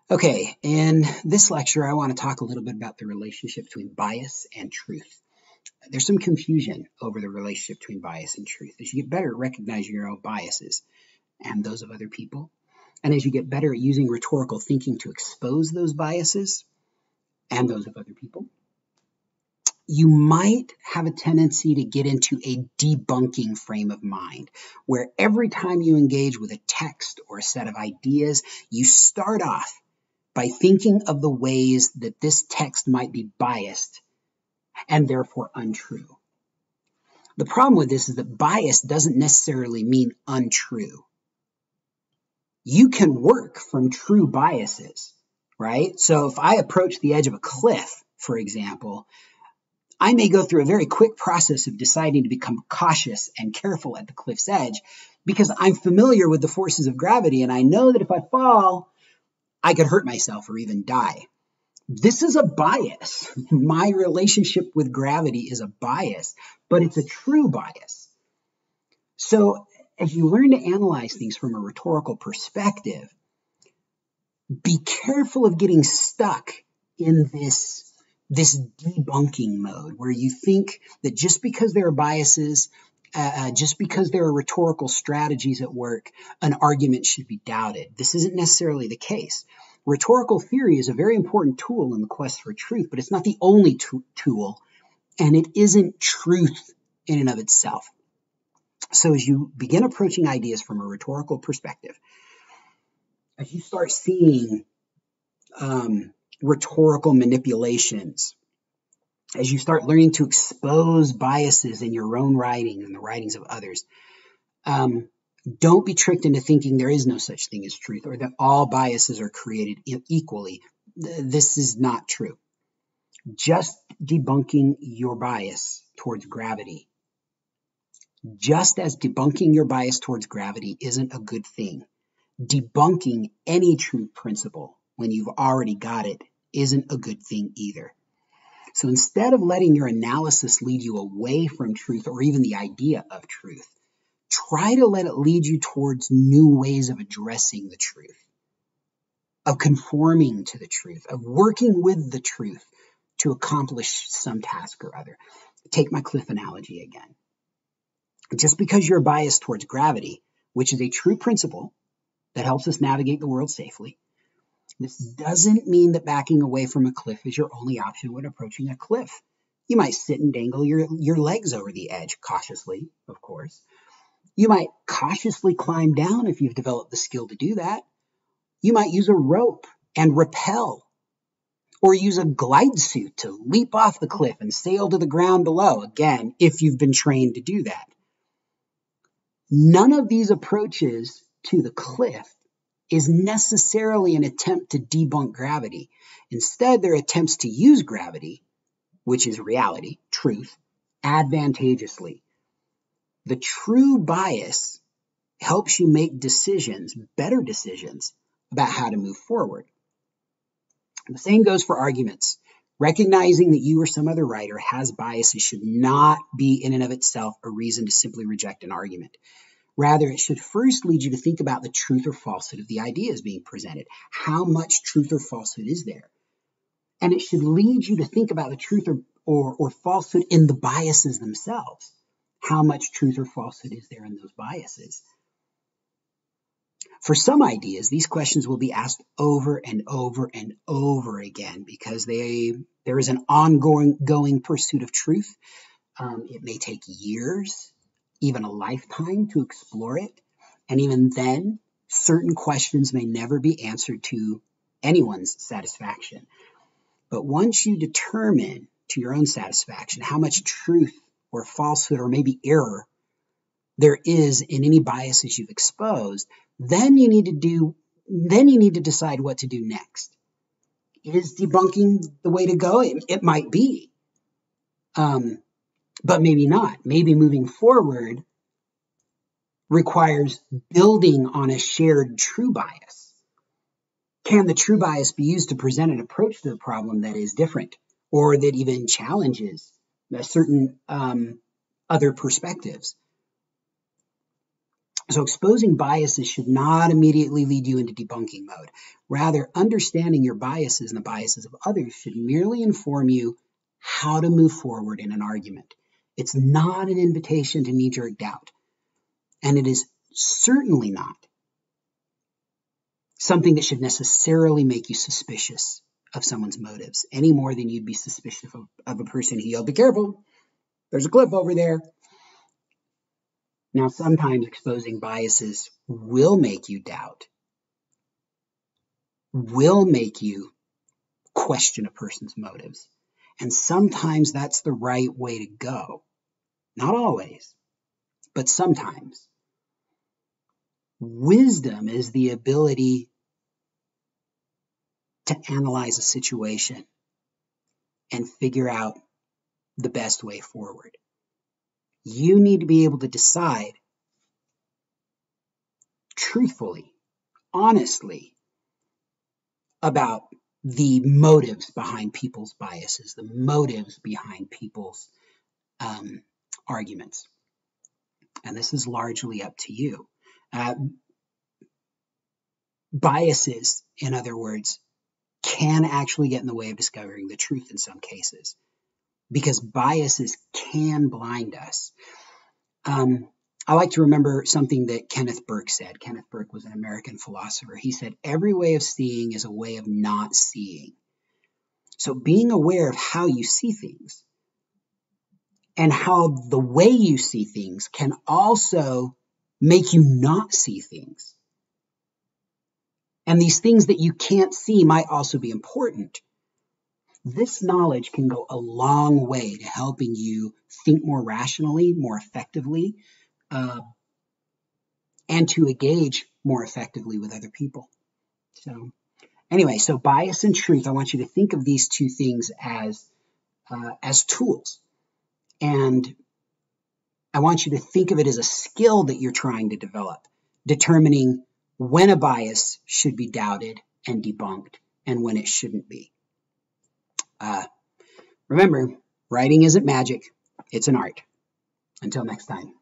Okay, in this lecture, I want to talk a little bit about the relationship between bias and truth. There's some confusion over the relationship between bias and truth. As you get better at recognizing your own biases and those of other people, and as you get better at using rhetorical thinking to expose those biases and those of other people, you might have a tendency to get into a debunking frame of mind, where every time you engage with a text or a set of ideas, you start off by thinking of the ways that this text might be biased and therefore untrue. The problem with this is that bias doesn't necessarily mean untrue. You can work from true biases, right? So if I approach the edge of a cliff, for example, I may go through a very quick process of deciding to become cautious and careful at the cliff's edge because I'm familiar with the forces of gravity and I know that if I fall, I could hurt myself or even die. This is a bias. My relationship with gravity is a bias, but it's a true bias. So as you learn to analyze things from a rhetorical perspective, be careful of getting stuck in this debunking mode where you think that just because there are biases, just because there are rhetorical strategies at work, an argument should be doubted. This isn't necessarily the case. Rhetorical theory is a very important tool in the quest for truth, but it's not the only tool, and it isn't truth in and of itself. So as you begin approaching ideas from a rhetorical perspective, as you start seeing rhetorical manipulations, as you start learning to expose biases in your own writing and the writings of others, don't be tricked into thinking there is no such thing as truth or that all biases are created equally. This is not true. Just debunking your bias towards gravity, just as debunking your bias towards gravity isn't a good thing, debunking any truth principle when you've already got it isn't a good thing either. So instead of letting your analysis lead you away from truth or even the idea of truth, try to let it lead you towards new ways of addressing the truth, of conforming to the truth, of working with the truth to accomplish some task or other. Take my cliff analogy again. Just because you're biased towards gravity, which is a true principle that helps us navigate the world safely, this doesn't mean that backing away from a cliff is your only option when approaching a cliff. You might sit and dangle your legs over the edge, cautiously, of course. You might cautiously climb down if you've developed the skill to do that. You might use a rope and rappel, or use a glide suit to leap off the cliff and sail to the ground below, again, if you've been trained to do that. None of these approaches to the cliff is necessarily an attempt to debunk gravity. Instead, they're attempts to use gravity, which is reality, truth, advantageously. The true bias helps you make decisions, better decisions, about how to move forward. The same goes for arguments. Recognizing that you or some other writer has biases should not be in and of itself a reason to simply reject an argument. Rather, it should first lead you to think about the truth or falsehood of the ideas being presented. How much truth or falsehood is there? And it should lead you to think about the truth or falsehood in the biases themselves. How much truth or falsehood is there in those biases? For some ideas, these questions will be asked over and over and over again because there is an ongoing pursuit of truth. It may take years, even a lifetime to explore it. And even then, certain questions may never be answered to anyone's satisfaction. But once you determine to your own satisfaction how much truth or falsehood or maybe error there is in any biases you've exposed, then you need to decide what to do next. Is debunking the way to go? It might be, but maybe not. Maybe moving forward requires building on a shared true bias. Can the true bias be used to present an approach to the problem that is different or that even challenges certain other perspectives? So exposing biases should not immediately lead you into debunking mode. Rather, understanding your biases and the biases of others should merely inform you how to move forward in an argument. It's not an invitation to knee-jerk doubt. And it is certainly not something that should necessarily make you suspicious of someone's motives, any more than you'd be suspicious of a person who yelled, "Be careful, there's a cliff over there." Now, sometimes exposing biases will make you doubt, will make you question a person's motives. And sometimes that's the right way to go. Not always, but sometimes. Wisdom is the ability to analyze a situation and figure out the best way forward. You need to be able to decide truthfully, honestly, about the motives behind people's biases, the motives behind people's arguments. And this is largely up to you. Biases, in other words, can actually get in the way of discovering the truth in some cases, because biases can blind us. I like to remember something that Kenneth Burke said. Kenneth Burke was an American philosopher. He said, "Every way of seeing is a way of not seeing." So being aware of how you see things and how the way you see things can also make you not see things. And these things that you can't see might also be important. This knowledge can go a long way to helping you think more rationally, more effectively, and to engage more effectively with other people. So anyway, so bias and truth, I want you to think of these two things as tools. And I want you to think of it as a skill that you're trying to develop, determining when a bias should be doubted and debunked and when it shouldn't be. Remember, writing isn't magic, it's an art. Until next time.